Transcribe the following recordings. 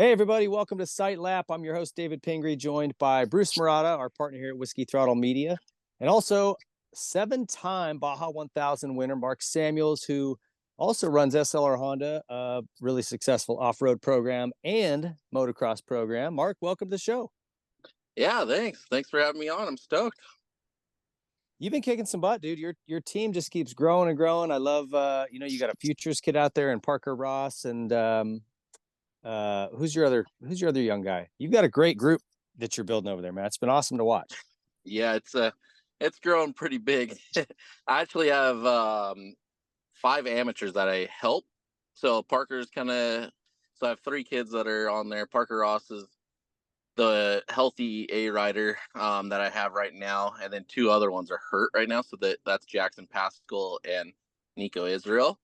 Hey, everybody, welcome to Site Lap. I'm your host, David Pingree, joined by Bruce Murata, our partner here at Whiskey Throttle Media, and also seven-time Baja 1000 winner, Mark Samuels, who also runs SLR Honda, a really successful off-road program and motocross program. Mark, welcome to the show. Yeah, thanks. Thanks for having me on. I'm stoked. You've been kicking some butt, dude. Your team just keeps growing and growing. I love, you got a futures kid out there and Parker Ross and who's your other young guy? You've got a great group that you're building over there, man. It's been awesome to watch. Yeah, it's grown pretty big. I actually have five amateurs that I help. So Parker's so I have three kids that are on there. Parker Ross is the healthy A rider that I have right now, and then two other ones are hurt right now. So that's Jackson Pascal and Nico Israel.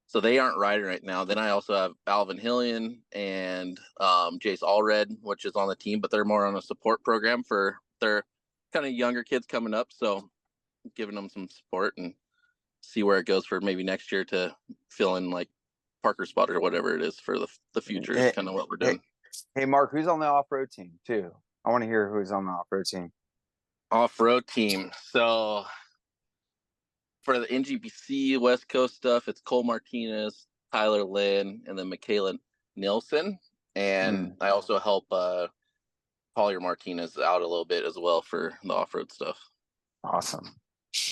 So they aren't riding right now. Then I also have Alvin Hillian and Jace Allred, which is on the team, but they're more on a support program for their kind of younger kids coming up. So giving them some support and see where it goes for maybe next year to fill in like Parker spot or whatever it is for the future is kind of what we're doing. Hey, Mark, who's on the off-road team too? I want to hear who's on the off-road team. Off-road team. So for the NGPC West Coast stuff, it's Cole Martinez, Tyler Lynn, and then Michaela Nilsson. And I also help Collier Martinez out a little bit as well for the off-road stuff. Awesome.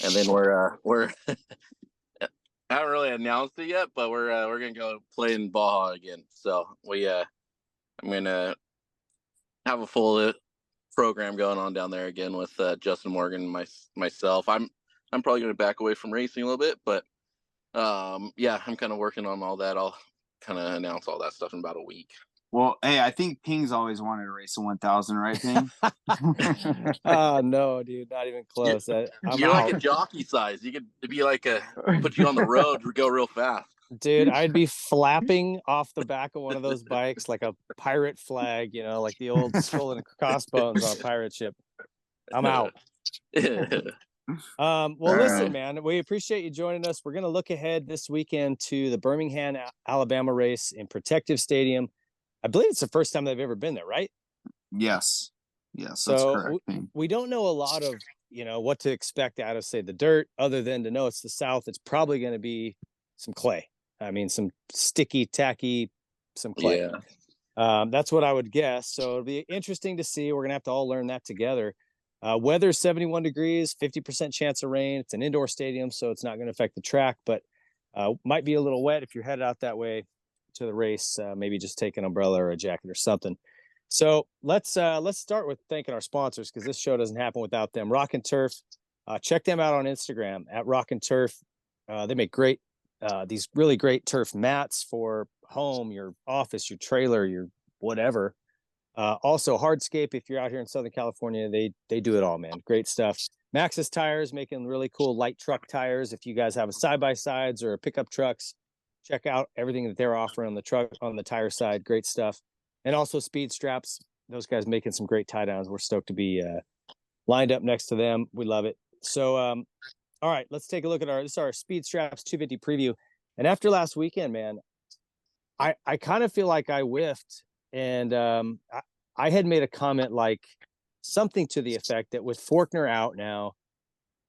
And then we're I haven't really announced it yet, but we're gonna go play in Baja again. So I'm gonna have a full program going on down there again with Justin Morgan and myself. I'm probably going to back away from racing a little bit, but yeah, I'm kind of working on all that. I'll kind of announce all that stuff in about a week. Well, hey, I think Ping's always wanted to race a 1000, right, Ping? Oh, no, dude, not even close. You're like a jockey size. You could be like put you on the road to go real fast. Dude, I'd be flapping off the back of one of those bikes like a pirate flag, like the old skull and crossbones on a pirate ship. I'm out. Well, listen, man, we appreciate you joining us. We're going to look ahead this weekend to the Birmingham, Alabama race in Protective Stadium. I believe it's the first time they've ever been there, right? Yes, that's so correct. We don't know a lot of, what to expect out of, say, the dirt, other than to know it's the South. It's probably going to be some clay. I mean, some sticky, tacky, some clay. Yeah. That's what I would guess. So it'll be interesting to see. We're going to have to all learn that together. Weather's 71 degrees, 50% chance of rain. It's an indoor stadium, so it's not going to affect the track, but might be a little wet if you're headed out that way to the race. Maybe just take an umbrella or a jacket or something. So let's start with thanking our sponsors, because this show doesn't happen without them. Rock and Turf. Check them out on Instagram at Rock and Turf. They make these really great turf mats for home, your office, your trailer, your whatever. Also hardscape, if you're out here in Southern California, they do it all, man. Great stuff. Maxxis Tires, making really cool light truck tires. If you guys have a side-by-sides or a pickup trucks, check out everything that they're offering on the tire side. Great stuff. And also Speed Straps. Those guys making some great tie downs. We're stoked to be lined up next to them. We love it. So all right, let's take a look at our Speed Straps 250 preview. And after last weekend, man, I kind of feel like I whiffed. And I had made a comment like something to the effect that with Forkner out now,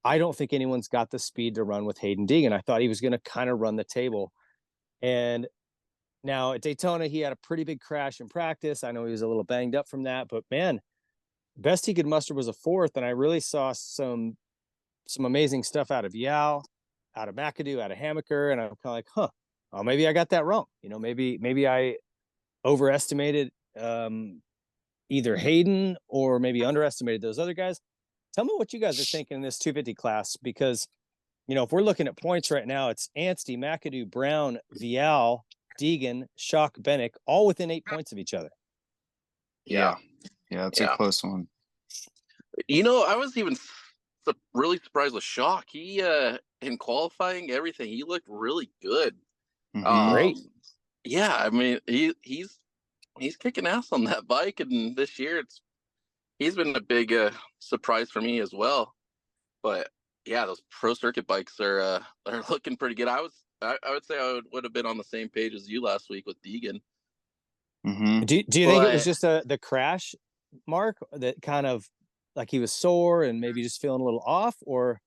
I don't think anyone's got the speed to run with Hayden Deegan. I thought he was going to kind of run the table. And now at Daytona, he had a pretty big crash in practice. I know he was a little banged up from that, but man, best he could muster was a fourth. And I really saw some amazing stuff out of Yao, out of McAdoo, out of Hammaker. And I'm kind of like, oh, maybe I got that wrong. Maybe I overestimated either Hayden or maybe underestimated those other guys. Tell me what you guys are thinking in this 250 class, because if we're looking at points right now, it's Anstey, McAdoo, Brown, Vial, Deegan, Schock, Bennick, all within 8 points of each other. Yeah, it's a close one. I was even really surprised with Schock. He in qualifying, everything, he looked really good. Great. Yeah, I mean he's kicking ass on that bike, and this year he's been a big surprise for me as well. But yeah, those pro circuit bikes are looking pretty good. I would say I would have been on the same page as you last week with Deegan. Do you think it was But just the crash, Mark, that kind of like he was sore and maybe just feeling a little off, or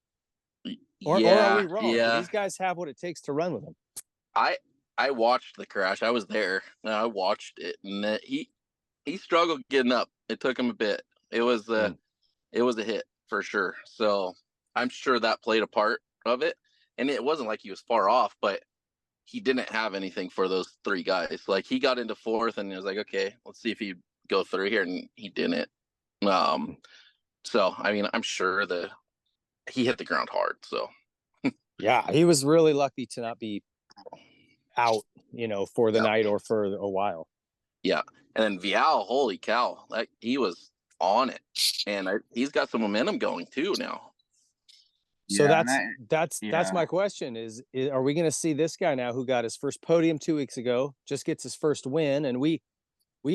are we wrong? Do yeah. these guys have what it takes to run with him? I watched the crash. I was there. I watched it, and he struggled getting up. It took him a bit. It was a hit for sure. So I'm sure that played a part of it. And it wasn't like he was far off, but he didn't have anything for those three guys. Like he got into fourth, and he was like, okay, let's see if he go through here, and he didn't. So I mean, I'm sure that he hit the ground hard. So yeah, he was really lucky to not be out, for the night or for a while. Yeah, and then Vial, holy cow, like he was on it, and he's got some momentum going too now. So that's my question: is are we going to see this guy now who got his first podium 2 weeks ago, just gets his first win, and we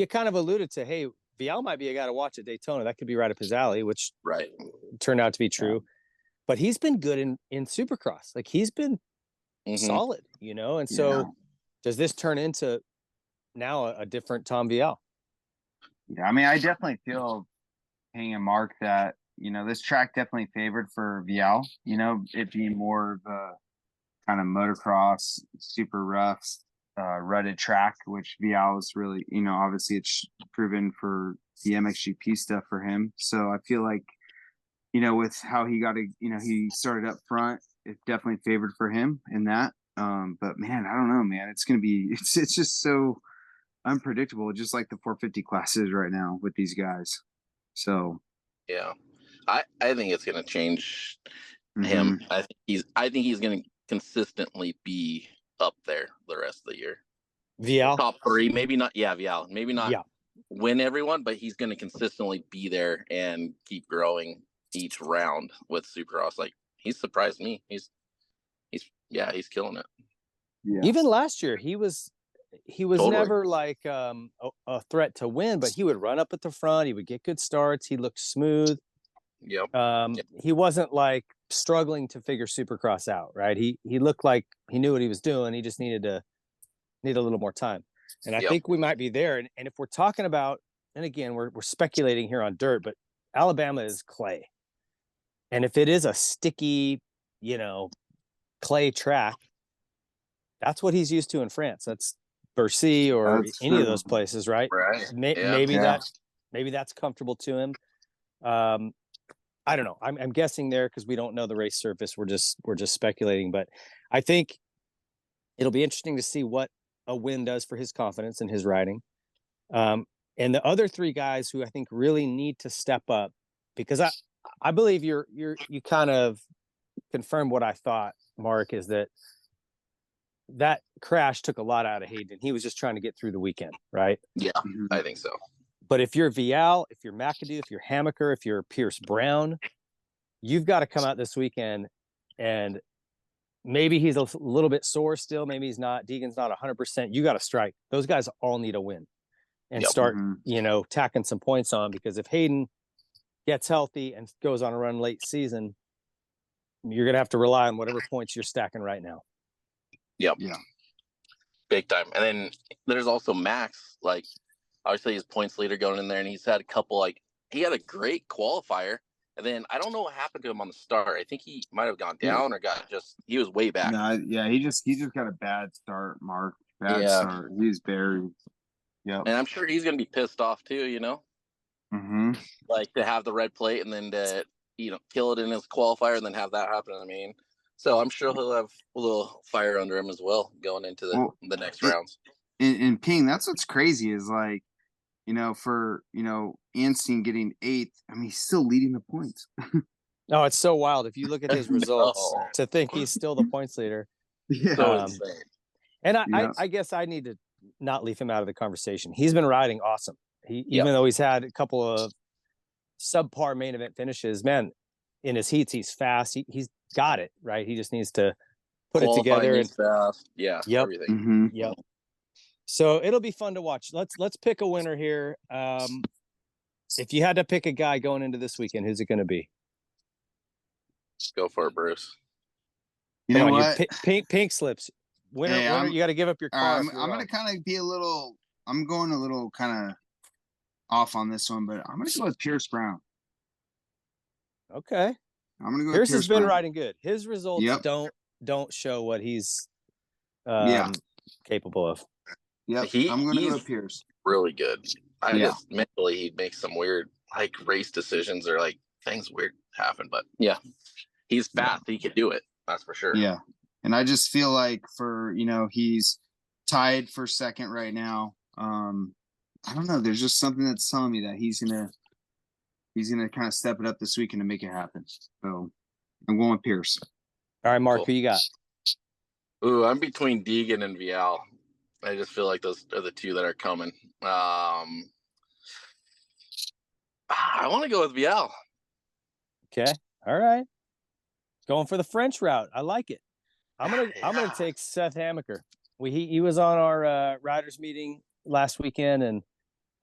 kind of alluded to, hey, Vial might be a guy to watch at Daytona. That could be right up his alley, which turned out to be true. Yeah. But he's been good in Supercross. Like he's been solid, and so does this turn into now a different Tom Vial? Yeah, I mean, I definitely feel, King and Mark, that this track definitely favored for Vial. It being more of a kind of motocross, super rough, rutted track, which Vial is really, obviously it's proven for the MXGP stuff for him. So I feel like, with how he got he started up front, it definitely favored for him in that. But man, I don't know, man. It's gonna be it's just so unpredictable, just like the 450 classes right now with these guys. So yeah, I think it's gonna change him. I think he's gonna consistently be up there the rest of the year. Vial top three, maybe not. Yeah, Vial, maybe not win everyone, but he's gonna consistently be there and keep growing each round with Supercross. Like he's surprised me. He's killing it. Yeah. Even last year, he was totally. Never like a threat to win, but he would run up at the front. He would get good starts. He looked smooth. Yep. He wasn't like struggling to figure Supercross out, right? He looked like he knew what he was doing. He just need a little more time. And I think we might be there. And if we're talking about, and again, we're speculating here on dirt, but Alabama is clay. And if it is a sticky, clay track, that's what he's used to in France. That's Bercy or any of those places, right? Right. Maybe that's comfortable to him. I don't know. I'm guessing there because we don't know the race surface. We're just speculating, but I think it'll be interesting to see what a win does for his confidence and his riding. And the other three guys who I think really need to step up, because I believe you kind of confirmed what I thought, Mark, is that crash took a lot out of Hayden. He was just trying to get through the weekend, right? Yeah, I think so. But if you're Vial, if you're McAdoo, if you're Hammaker, if you're Pierce Brown, you've got to come out this weekend, and maybe he's a little bit sore still. Maybe he's not. Deegan's not 100%. You got to strike. Those guys all need a win and start, tacking some points on, because if Hayden gets healthy and goes on a run late season, you're going to have to rely on whatever points you're stacking right now. Yep. Yeah. Big time. And then there's also Max, like obviously his points leader going in there, and he's had a couple, he had a great qualifier, and then I don't know what happened to him on the start. I think he might have gone down or he was way back. No, yeah, he just got a bad start, Mark. Bad start. He's buried. Yeah. And I'm sure he's gonna be pissed off too, Like to have the red plate and then to kill it in his qualifier and then have that happen. I mean, so I'm sure he'll have a little fire under him as well going into the next rounds. And King, that's what's crazy is for Anstein getting 8th. I mean, he's still leading the points. No, it's so wild. If you look at his results, to think he's still the points leader. Yeah. And I guess I need to not leave him out of the conversation. He's been riding awesome. Even though he's had a couple of subpar main event finishes, man, in his heats, he's fast. He's got it, right? He just needs to put it together. And fast. Yeah. Yep. Everything. Mm-hmm. Yep. So it'll be fun to watch. Let's pick a winner here. If you had to pick a guy going into this weekend, who's it going to be? Go for it, Bruce. You know what? Pink slips. Winner, you got to give up your car. I'm going to kind of be a little I'm going a little kind of off on this one, but I'm gonna go with Pierce Brown. Okay. I'm gonna go with Pierce has Pierce been Brown. riding good. His results Yep. don't show what he's Yeah. capable of. Yep. I'm gonna go with Pierce. Really good. I Yeah. just mentally he makes some weird like race decisions or like things weird happen, but yeah, he's fast. He can do it. That's for sure. Yeah. And I just feel like he's tied for second right now. I don't know. There's just something that's telling me that he's gonna kind of step it up this weekend to make it happen. So I'm going with Pierce. All right, Mark, Cool. who you got? Ooh, I'm between Deegan and Vial. I just feel like those are the two that are coming. I want to go with Vial. Okay. All right. Going for the French route. I like it. I'm gonna take Seth Hamaker. He was on our riders meeting last weekend, and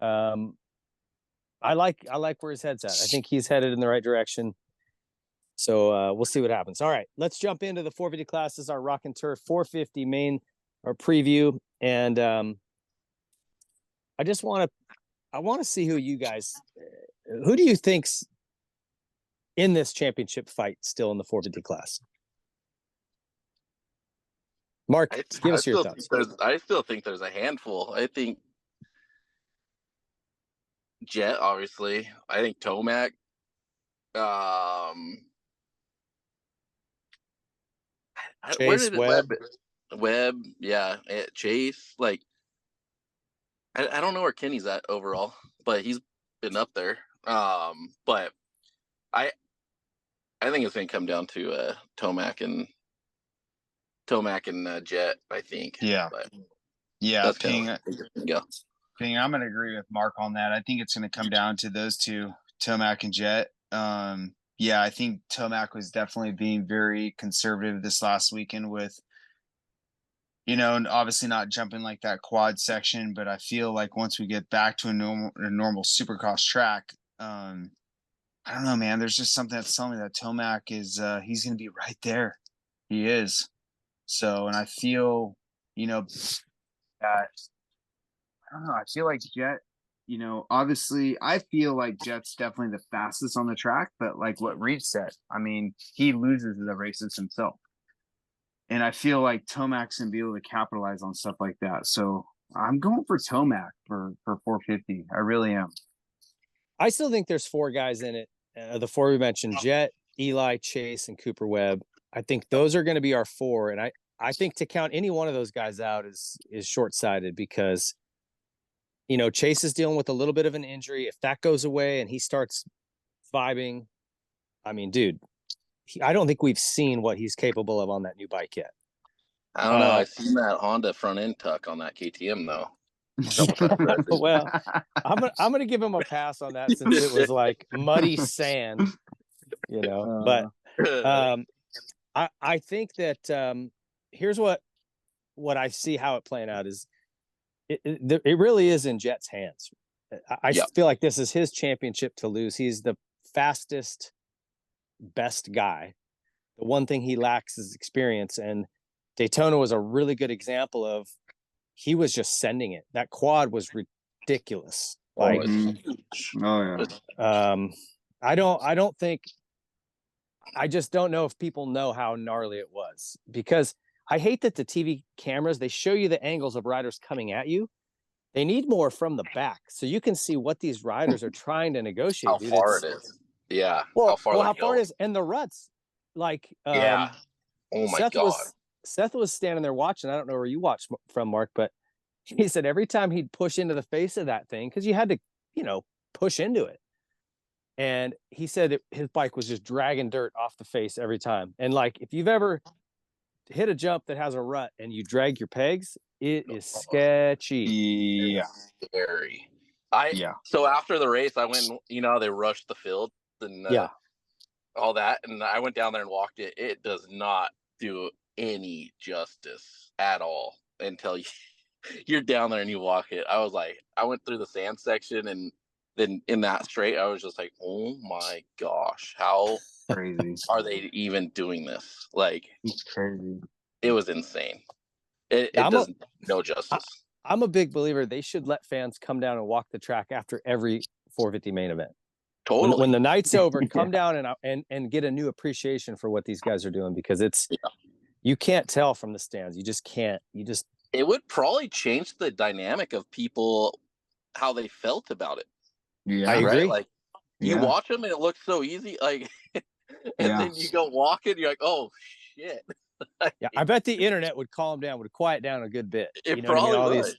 I like where his head's at. I think he's headed in the right direction. So we'll see what happens. All right, let's jump into the 450 classes, our Rock and Turf 450 main or preview, and I want to see who you guys, who do you think's in this championship fight still in the 450 class? Mark, give us your thoughts. I still think there's a handful. I think Jet, obviously. I think Tomac. Where did Webb, yeah, Chase. Like, I don't know where Kenny's at overall, but he's been up there. But I think it's gonna come down to Tomac and Jet. I think. Yeah. But yeah. That's Ping, go. Ping, I'm gonna agree with Mark on that. I think it's gonna come down to those two, Tomac and Jet. Yeah, I think Tomac was definitely being very conservative this last weekend with, and obviously not jumping like that quad section, but I feel like once we get back to a normal Supercross track, I don't know, man. There's just something that's telling me that Tomac is he's going to be right there. He is. So, and I feel, that I don't know. I feel like Jet, obviously I feel like Jet's definitely the fastest on the track, but like what Reed said, I mean, he loses the races himself. And I feel like Tomac's gonna be able to capitalize on stuff like that. So I'm going for Tomac for 450. I really am. I still think there's four guys in it. The four we mentioned: Jet, Eli, Chase, and Cooper Webb. I think those are going to be our four. And I think to count any one of those guys out is short-sighted because, Chase is dealing with a little bit of an injury. If that goes away and he starts vibing, I mean, dude, I don't think we've seen what he's capable of on that new bike yet. I don't know. I've seen that Honda front end tuck on that KTM though. Well, I'm gonna give him a pass on that since it was like muddy sand, But I think that here's what I see how it playing out is it really is in Jet's hands. I feel like this is his championship to lose. He's the fastest, best guy. The one thing he lacks is experience, and Daytona was a really good example of he was just sending it. That quad was ridiculous. Like, I don't think, I just don't know if people know how gnarly it was, because I hate that the TV cameras, they show you the angles of riders coming at you. They need more from the back so you can see what these riders are trying to negotiate. How far it is. Yeah. Well, how far it is, and the ruts. Like, yeah. Oh my God. Seth was standing there watching. I don't know where you watched from, Mark, but he said every time he'd push into the face of that thing, because you had to, push into it. And he said his bike was just dragging dirt off the face every time. And like, if you've ever hit a jump that has a rut and you drag your pegs, it is sketchy. Yeah. Scary. So after the race, I went, they rushed the field and all that. And I went down there and walked it. It does not do any justice at all until you're down there and you walk it. I was like, I went through the sand section, and then in that straight, I was just like, oh my gosh, how crazy are they even doing this? Like, it's crazy. It was insane. It does no justice. I'm a big believer they should let fans come down and walk the track after every 450 main event. Totally. When the night's over, come down and get a new appreciation for what these guys are doing, because you can't tell from the stands. You just can't. It would probably change the dynamic of people, how they felt about it. Yeah, I agree. Right? Like you watch them and it looks so easy, like, and then you go walking, you're like, oh shit. Yeah, I bet the internet would calm down, would quiet down a good bit. It You know what I probably mean? would.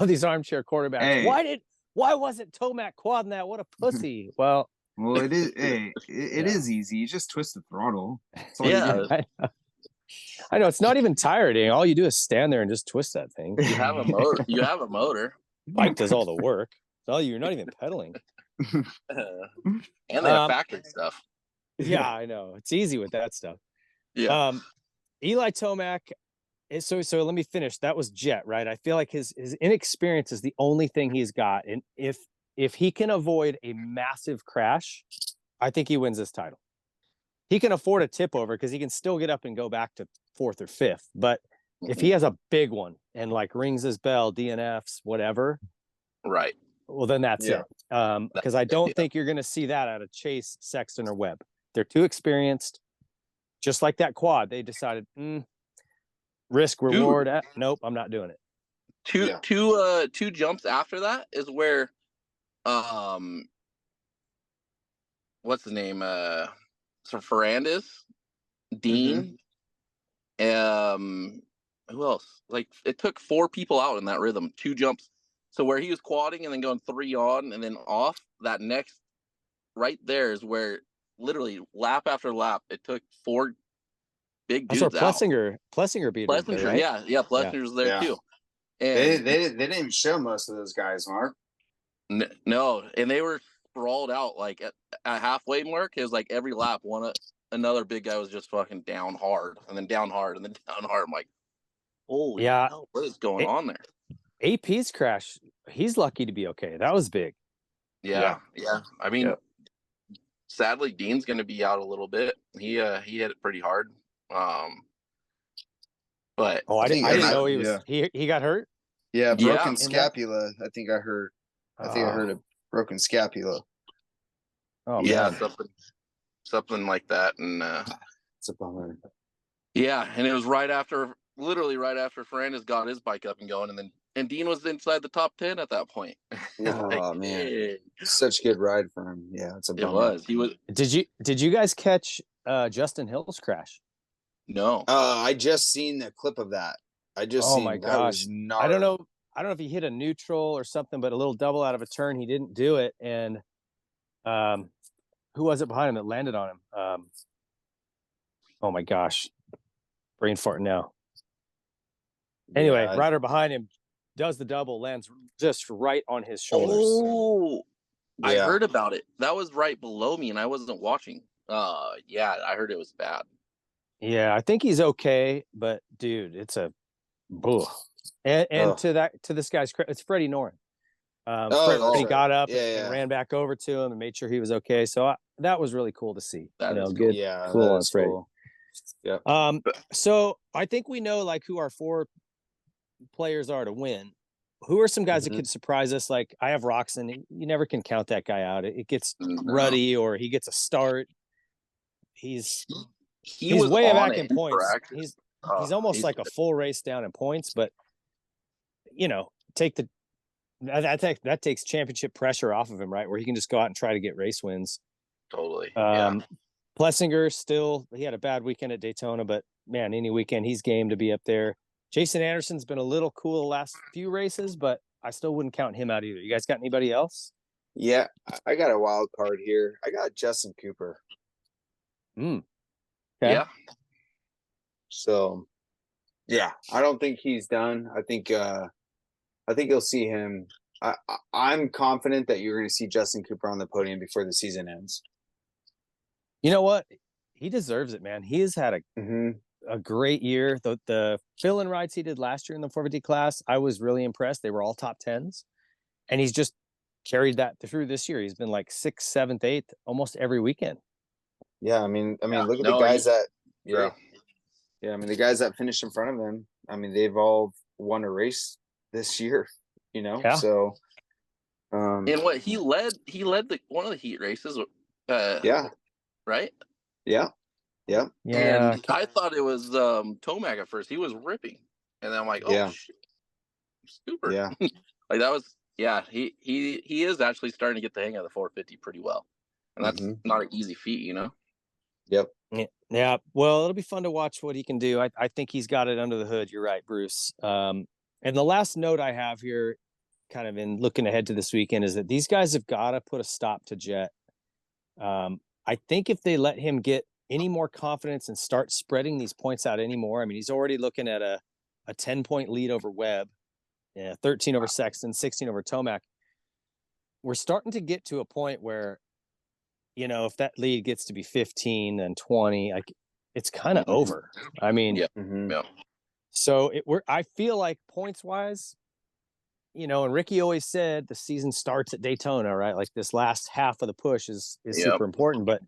All these armchair quarterbacks. Hey. Why wasn't Tomac quadding that? What a pussy. Well, it is. Hey, it is easy. You just twist the throttle. That's all you do. I know it's not even tiring. All you do is stand there and just twist that thing. You have a motor. You have a motor. Bike does all the work. You're not even pedaling. And they have factory stuff. Yeah, I know. It's easy with that stuff. Yeah. Eli Tomac. So let me finish. That was Jet, right? I feel like his inexperience is the only thing he's got, and if he can avoid a massive crash, I think he wins this title. He can afford a tip over because he can still get up and go back to 4th or 5th. But if he has a big one and like rings his bell, DNFs, whatever, right? Well, then that's it. Because I don't think you're going to see that out of Chase, Sexton, or Webb. They're too experienced. Just like that quad, they decided risk reward. Nope, I'm not doing it. Two jumps after that is where what's the name? So Ferrandis, Dean, who else? Like it took 4 people out in that rhythm, 2 jumps. So where he was quadding and then going 3 on and then off, that next right there is where literally lap after lap, it took 4 big dudes out. Plessinger beat him. Plessinger, right? Yeah, Plessinger's there too. And they didn't even show most of those guys, Mark. No, and they were sprawled out like at halfway mark. It was like every lap another big guy was just fucking down hard and then down hard and then down hard. I'm like, holy hell, what is going on there? AP's crash, he's lucky to be okay. That was big. Yeah. I mean, sadly, Dean's going to be out a little bit. He hit it pretty hard. But I didn't know he was. He got hurt. Yeah, broken scapula. I think I heard. I heard a broken scapula. Oh yeah, man. something like that, and it's a bummer. Yeah, and it was literally right after Ferrandis got his bike up and going, and Dean was inside the top 10 at that point. Oh man, such a good ride for him. Yeah, it's a bummer. It was. He was. Did you guys catch Justin Hill's crash? No. I just seen the clip of that. I just seen. My gosh! I don't know if he hit a neutral or something, but a little double out of a turn. He didn't do it, and who was it behind him that landed on him? Oh my gosh, brain fart now. Anyway, rider behind him does the double, lands just right on his shoulders. Oh, I heard about it. That was right below me, and I wasn't watching. Yeah, I heard it was bad. Yeah, I think he's okay, but dude, it's a and to this guy's credit, it's Freddie Noren. Freddie got up and ran back over to him and made sure he was okay. So that was really cool to see. That is good. Yeah, cool on Freddie. Cool. Yeah. So I think we know like who our 4 players are to win. Who are some guys that could surprise us? Like I have Roxon. You never can count that guy out. It gets ruddy or he gets a start. He's way back in points. He's almost like a full race down in points, but that takes championship pressure off of him, right? Where he can just go out and try to get race wins. Totally. Plessinger still, he had a bad weekend at Daytona, but man, any weekend he's game to be up there. Jason Anderson's been a little cool the last few races, but I still wouldn't count him out either. You guys got anybody else? Yeah, I got a wild card here. I got Justin Cooper. Okay. Yeah. So, yeah, I don't think he's done. I think you'll see him. I'm confident that you're going to see Justin Cooper on the podium before the season ends. You know what? He deserves it, man. He has had a great year. The fill-in rides he did last year in the 450 class, I was really impressed. They were all top 10s, and he's just carried that through this year. He's been like 6th, 7th, 8th almost every weekend. Yeah, I mean, look at the guys that. Yeah, I mean, the guys that finished in front of him. I mean, they've all won a race this year, Yeah. So, And what he led one of the heat races, yeah, right? yeah. Yeah. And I thought it was Tomac at first. He was ripping, and then I'm like, oh Yeah. shit, super. Yeah. Like that was, yeah. He is actually starting to get the hang of the 450 pretty well, and that's not an easy feat, Yep. Yeah. Well, it'll be fun to watch what he can do. I think he's got it under the hood. You're right, Bruce. And the last note I have here, kind of in looking ahead to this weekend, is that these guys have got to put a stop to Jet. I think if they let him get any more confidence and start spreading these points out anymore, I mean, he's already looking at a 10-point lead over Webb, 13 over Sexton, 16 over Tomac. We're starting to get to a point where, if that lead gets to be 15 and 20, like it's kind of over. I mean, yeah. So I feel like points wise, and Ricky always said the season starts at Daytona, right? Like this last half of the push is super important. But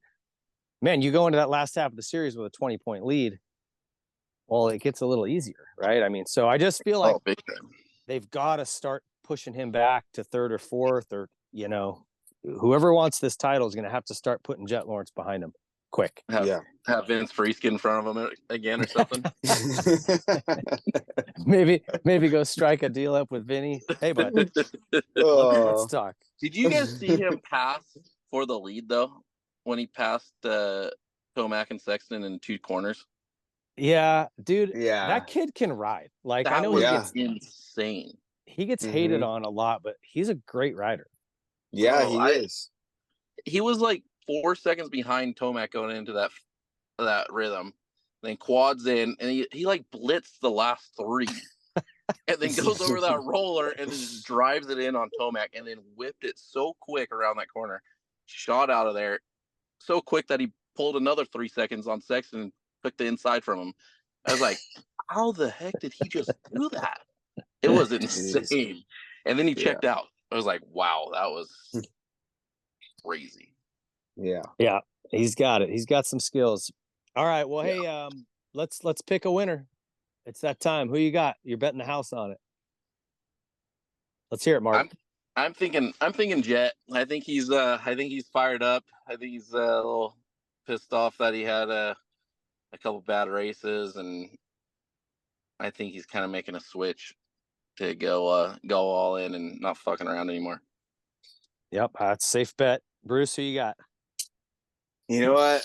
man, you go into that last half of the series with a 20-point lead, well, it gets a little easier, right? I mean, so I just feel like they've got to start pushing him back to third or fourth, or whoever wants this title is going to have to start putting Jet Lawrence behind him quick. Have Vince Frieskin in front of him again or something. maybe go strike a deal up with Vinny. Hey, bud, let's talk. Did you guys see him pass for the lead though, when he passed Tomac and Sexton in 2 corners? Yeah, dude. Yeah, that kid can ride. Like, that I know was he gets insane. He gets hated on a lot, but he's a great rider. Yeah, he is. He was like 4 seconds behind Tomac going into that rhythm, then quads in, and he like blitzed the last 3, and then goes over that roller and then just drives it in on Tomac, and then whipped it so quick around that corner, shot out of there so quick that he pulled another 3 seconds on Sexton and took the inside from him. I was like, how the heck did he just do that? It was insane. And then he checked out. I was like, wow, that was crazy. Yeah, he's got it. He's got some skills. All right, well, hey, let's pick a winner. It's that time. Who you got? You're betting the house on it. Let's hear it, Mark. I'm thinking Jet. I think he's fired up. I think he's a little pissed off that he had a couple bad races, and I think he's kind of making a switch to go all in and not fucking around anymore. Yep, that's a safe bet. Bruce, who you got? You know what?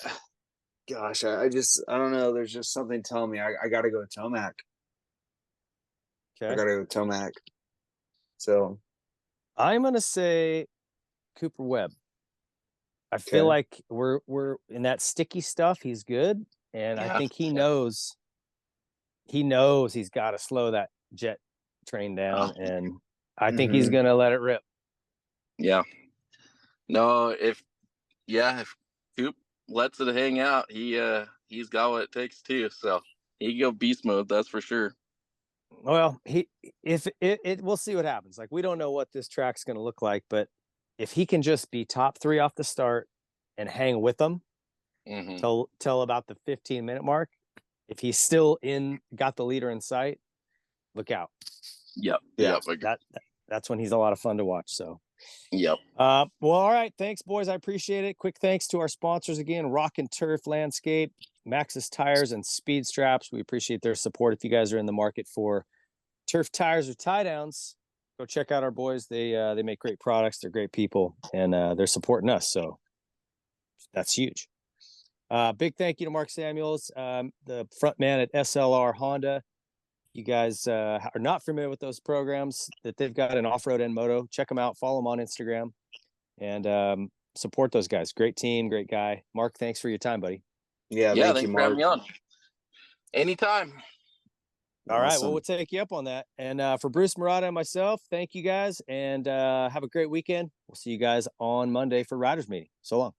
Gosh, I don't know. There's just something telling me I got to go with Tomac. Okay, I got to go with Tomac. So I'm gonna say Cooper Webb. I feel like we're in that sticky stuff. He's good, and I think he knows he's got to slow that Jet train down, and I think he's gonna let it rip. Yeah. No, if Coop lets it hang out, he's got what it takes too. So he can go beast mode, that's for sure. Well, we'll see what happens. Like, we don't know what this track's going to look like, but if he can just be top 3 off the start and hang with them till about the 15-minute mark, if he's still got the leader in sight, look out. Yep. That's when he's a lot of fun to watch. So, yep. Well, all right. Thanks, boys. I appreciate it. Quick thanks to our sponsors again, Rock and Turf Landscape, Maxxis Tires, and Speed Straps. We appreciate their support. If you guys are in the market for turf tires or tie downs, go check out our boys. They make great products. They're great people, and they're supporting us. So that's huge. Big thank you to Mark Samuels, the front man at SLR Honda. You guys are not familiar with those programs that they've got in off-road and moto, check them out, follow them on Instagram, and support those guys. Great team, great guy. Mark, thanks for your time, buddy. Yeah, thank you, for having Mark. me on. Anytime. All right, well, we'll take you up on that. And for Bruce, Murata, and myself, thank you guys, and have a great weekend. We'll see you guys on Monday for Riders Meeting. So long.